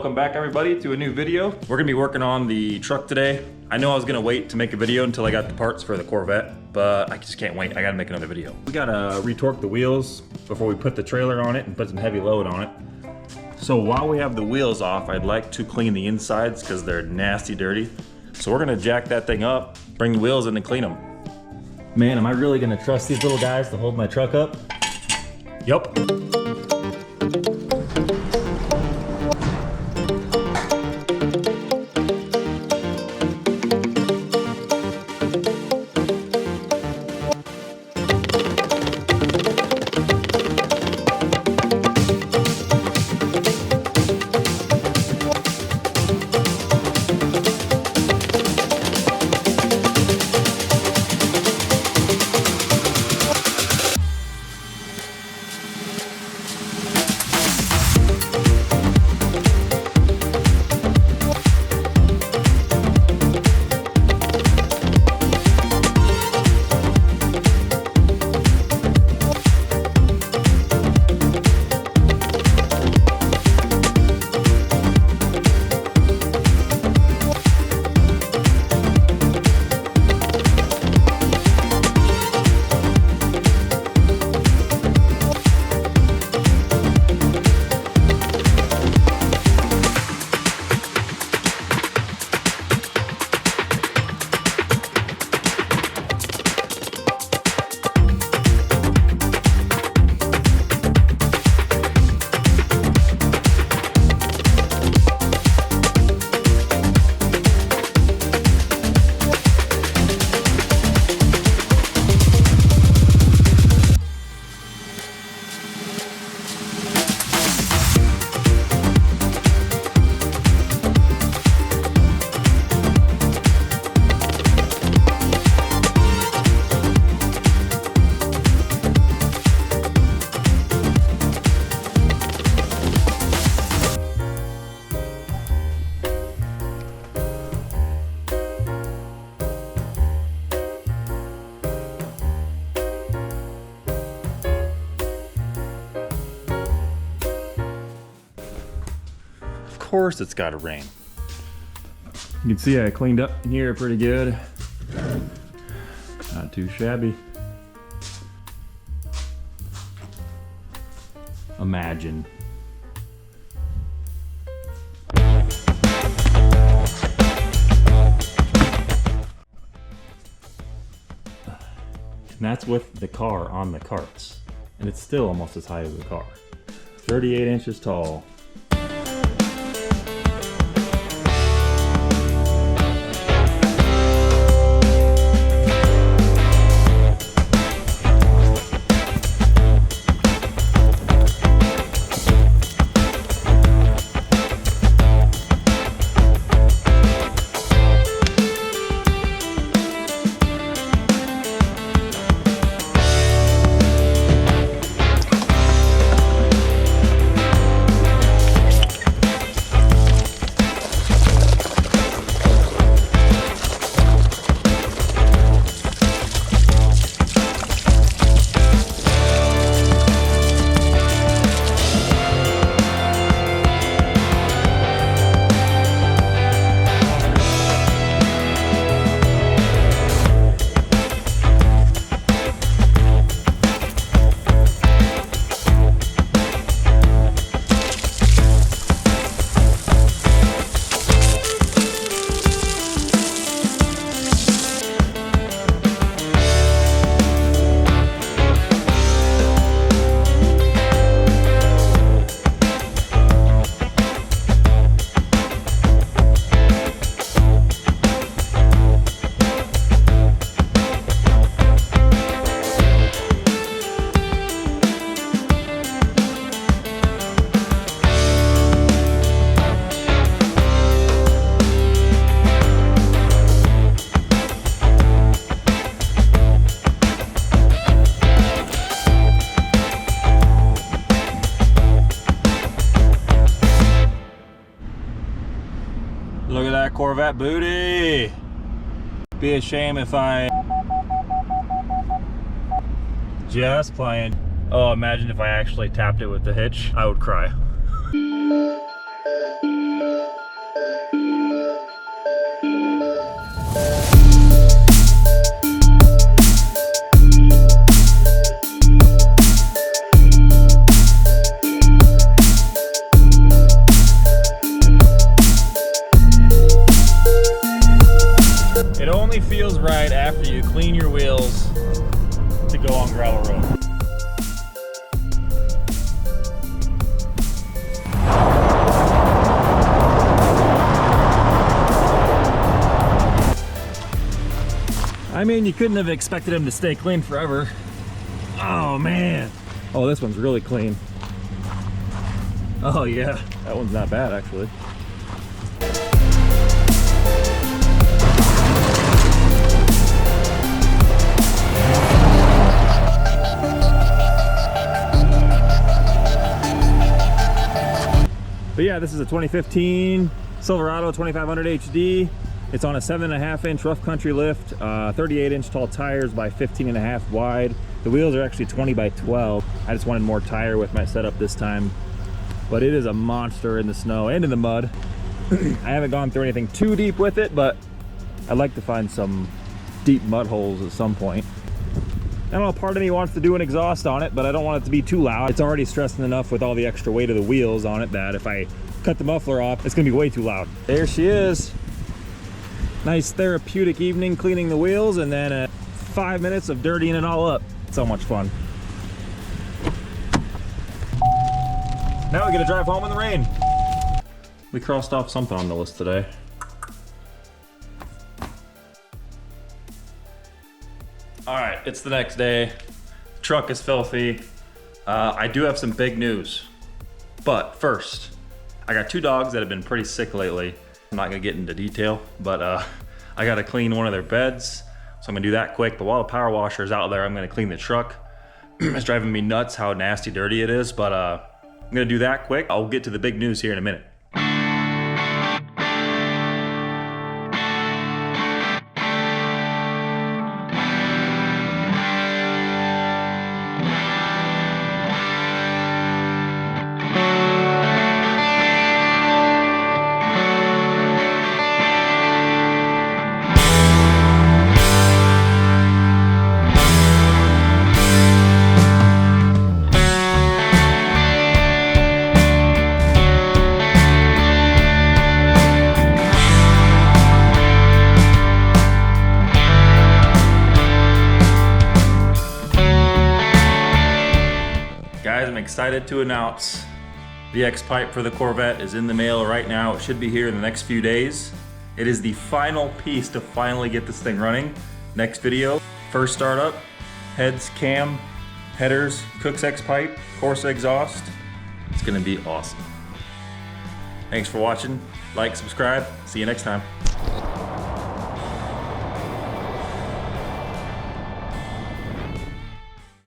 Welcome back everybody to a new video. We're gonna be working on the truck today. I know I was gonna wait to make a video until I got the parts for the Corvette, but I just can't wait. I gotta make another video. We gotta retorque the wheels before we put the trailer on it and put some heavy load on it. So while we have the wheels off, I'd like to clean the insides because they're nasty dirty. So we're gonna jack that thing up, bring the wheels in and clean them. Man, am I really gonna trust these little guys to hold my truck up? Yup. Of course it's gotta rain. You can see I cleaned up in here pretty good. Not too shabby. Imagine. And that's with the car on the carts. And it's still almost as high as the car. 38 inches tall. Look at that Corvette booty. Be a shame if I just playing. Oh, imagine if I actually tapped it with the hitch. I would cry. feels right after you clean your wheels to go on gravel road. I mean, you couldn't have expected them to stay clean forever. Oh man. Oh, this one's really clean. Oh yeah, that one's not bad actually. But yeah, this is a 2015 Silverado 2500 HD. It's on a 7.5-inch rough country lift, 38-inch tall tires by 15.5 wide. The wheels are actually 20 by 12. I just wanted more tire with my setup this time. But it is a monster in the snow and in the mud. I haven't gone through anything too deep with it, but I'd like to find some deep mud holes at some point. I don't know, part of me wants to do an exhaust on it, but I don't want it to be too loud. It's already stressing enough with all the extra weight of the wheels on it that if I cut the muffler off, it's gonna be way too loud. There she is. Nice therapeutic evening cleaning the wheels, and then 5 minutes of dirtying it all up. So much fun. Now we get to drive home in the rain. We crossed off something on the list today. All right, it's the next day. The truck is filthy. I do have some big news. But first, I got 2 dogs that have been pretty sick lately. I'm not gonna get into detail, but I gotta clean one of their beds. So I'm gonna do that quick. But while the power washer is out there, I'm gonna clean the truck. It's driving me nuts how nasty dirty it is, but I'm gonna do that quick. I'll get to the big news here in a minute. Guys, I'm excited to announce the X-Pipe for the Corvette is in the mail right now. It should be here in the next few days. It is the final piece to finally get this thing running. Next video, first startup, heads, cam, headers, Cook's X-Pipe, Corsa exhaust. It's gonna be awesome. Thanks for watching. Like, subscribe. See you next time.